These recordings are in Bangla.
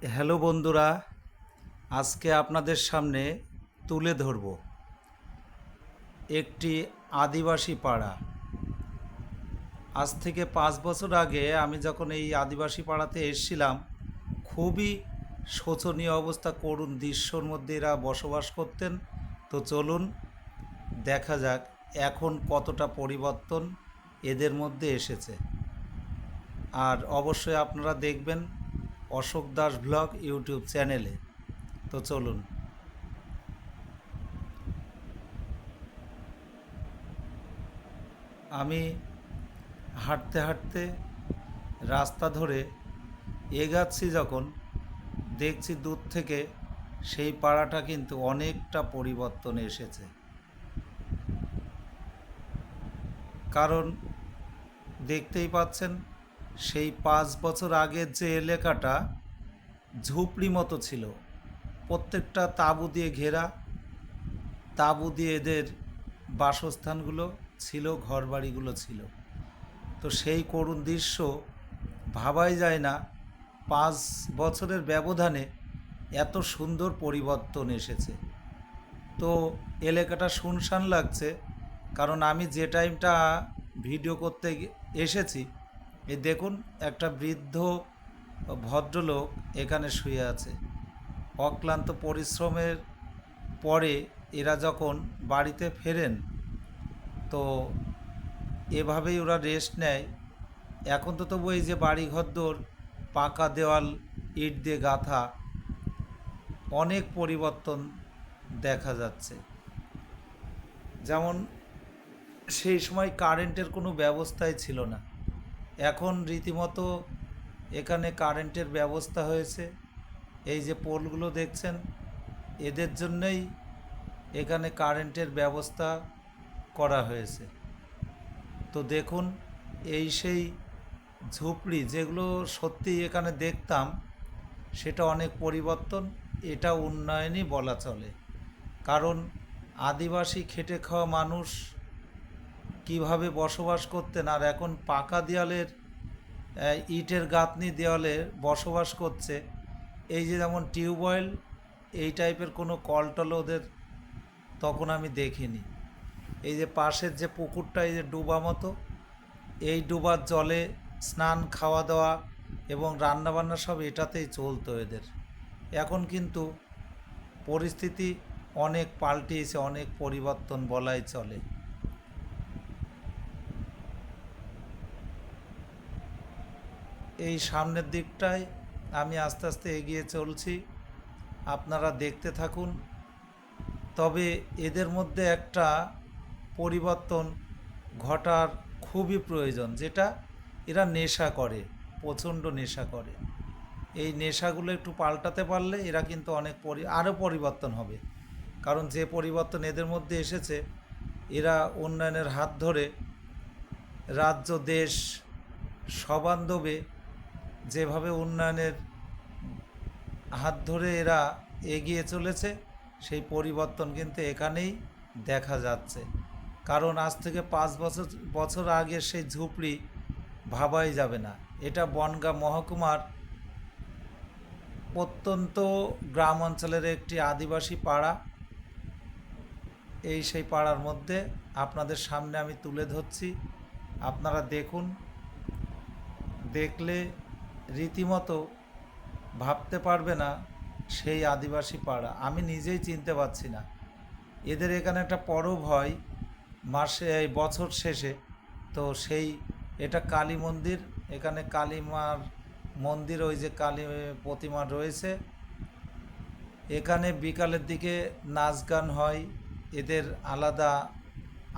হ্যালো বন্ধুরা, আজকে আপনাদের সামনে তুলে ধরব একটি আদিবাসী পাড়া। আজ থেকে 5 বছর আগে আমি যখন এই আদিবাসী পাড়াতে এসেছিলাম, খুবই শোচনীয় অবস্থা, করুণ দৃশ্যর মধ্যে এরা বসবাস করতেন। তো চলুন দেখা যাক এখন কতটা পরিবর্তন এদের মধ্যে এসেছে। আর অবশ্যই আপনারা দেখবেন অশোক দাস ব্লগ ইউটিউব চ্যানেলে। তো চলুন। আমি হাঁটতে হাঁটতে রাস্তা ধরে এগাচ্ছি, যখন দেখছি দূর থেকে সেই পাড়াটা কিন্তু অনেকটা পরিবর্তন এসেছে। কারণ দেখতেই পাচ্ছেন, সেই 5 বছর আগের যে এলাকাটা ঝুপড়ি মতো ছিল, প্রত্যেকটা তাঁবু দিয়ে ঘেরা, তাঁবু দিয়ে এদের বাসস্থানগুলো ছিল, ঘরবাড়িগুলো ছিল। তো সেই করুণ দৃশ্য ভাবাই যায় না 5 বছরের ব্যবধানে এত সুন্দর পরিবর্তন এসেছে। তো এলাকাটা শুনশান লাগছে, কারণ আমি যে টাইমটা ভিডিও করতে এসেছি, এই দেখুন একটা বৃদ্ধ ভদ্রলোক এখানে শুয়ে আছে। অক্লান্ত পরিশ্রমের পরে এরা যখন বাড়িতে ফেরেন, তো এভাবেই ওরা রেস্ট নেয়। এখন তো তবু এই যে বাড়িঘরদোর পাকা দেওয়াল, ইট দিয়ে গাঁথা, অনেক পরিবর্তন দেখা যাচ্ছে। যেমন সেই সময় কারেন্টের কোনো ব্যবস্থাই ছিল না, এখন রীতিমতো এখানে কারেন্টের ব্যবস্থা হয়েছে। এই যে পোলগুলো দেখছেন, এদের জন্যই এখানে কারেন্টের ব্যবস্থা করা হয়েছে। তো দেখুন, এই সেই ঝুপড়ি যেগুলো সত্যি এখানে দেখতাম, সেটা অনেক পরিবর্তন। এটা উন্নয়নই বলা চলে। কারণ আদিবাসী খেটে খাওয়া মানুষ কিভাবে বসবাস করতেন, আর এখন পাকা দেওয়ালের, ইটের গাঁথনি দেওয়ালে বসবাস করছে। এই যে যেমন টিউবওয়েল, এই টাইপের কোনো কলটল ওদের তখন আমি দেখিনি। এই যে পাশের যে পুকুরটা, এই যে ডুবা মতো, এই ডুবার জলে স্নান, খাওয়া দাওয়া এবং রান্নাবান্না সব এটাতেই চলতো এদের। এখন কিন্তু পরিস্থিতি অনেক পাল্টিয়েছে, অনেক পরিবর্তন বলাই চলে। এই সামনের দিকটায় আমি আস্তে আস্তে এগিয়ে চলছি, আপনারা দেখতে থাকুন। তবে এদের মধ্যে একটা পরিবর্তন ঘটার খুবই প্রয়োজন, যেটা এরা নেশা করে, প্রচণ্ড নেশা করে। এই নেশাগুলো একটু পাল্টাতে পারলে এরা কিন্তু অনেক আরও পরিবর্তন হবে। কারণ যে পরিবর্তন এদের মধ্যে এসেছে, এরা উন্নয়নের হাত ধরে রাজ্য, দেশ সবান্ধবে যেভাবে উন্নয়নের হাত ধরে এরা এগিয়ে চলেছে, সেই পরিবর্তন কিন্তু এখানেই দেখা যাচ্ছে। কারণ আজ থেকে 5 বছর বছর আগের সেই ঝুপড়ি ভাবাই যাবে না। এটা বনগাঁ মহকুমার প্রত্যন্ত গ্রাম অঞ্চলের একটি আদিবাসী পাড়া। এই সেই পাড়ার মধ্যে আপনাদের সামনে আমি তুলে ধরছি, আপনারা দেখুন। দেখলে রীতিমতো ভাবতে পারবে না সেই আদিবাসী পাড়া। আমি নিজেই চিনতে পারছি না। এদের এখানে একটা পরব হয় মাসে, এই বছর শেষে। তো সেই, এটা কালী মন্দির, এখানে কালী মার মন্দির, ওই যে কালী প্রতিমা রয়েছে। এখানে বিকালের দিকে নাচ গান হয়, এদের আলাদা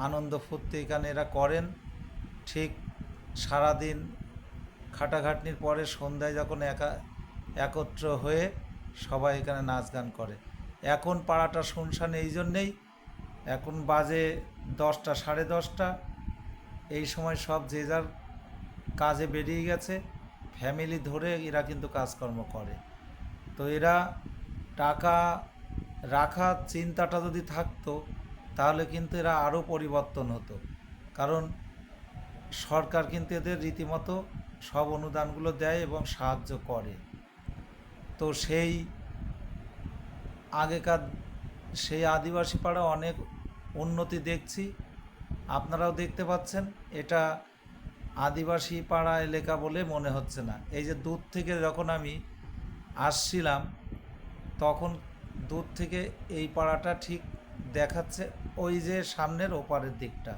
আনন্দ ফুর্তি এখানে এরা করেন। ঠিক সারাদিন খাটাখাটনির পরে সন্ধ্যায় যখন একত্র হয়ে সবাই এখানে নাচ গান করে। এখন পাড়াটা শুনশান এই জন্যেই, এখন বাজে 10টা, 10:30। এই সময় সব যে যার কাজে বেরিয়ে গেছে, ফ্যামিলি ধরে এরা কিন্তু কাজকর্ম করে। তো এরা টাকা রাখার চিন্তাটা যদি থাকতো, তাহলে কিন্তু এরা আরও পরিবর্তন হতো। কারণ সরকার কিন্তু এদের রীতিমতো সব অনুদানগুলো দেয় এবং সাহায্য করে। তো আগেকার সেই আদিবাসী পাড়া অনেক উন্নতি দেখছি, আপনারাও দেখতে পাচ্ছেন। এটা আদিবাসী পাড়া এলাকা বলে মনে হচ্ছে না। এই যে দূর থেকে যখন আমি আসছিলাম, তখন দূর থেকে এই পাড়াটা ঠিক দেখাচ্ছে, ওই যে সামনের ওপারের দিকটা।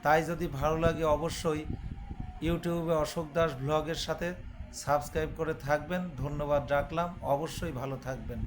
তাই যদি ভালো লাগে অবশ্যই ইউটিউবে অশোক দাস ব্লগের সাথে সাবস্ক্রাইব করে থাকবেন। ধন্যবাদ রাখলাম, অবশ্যই ভালো থাকবেন।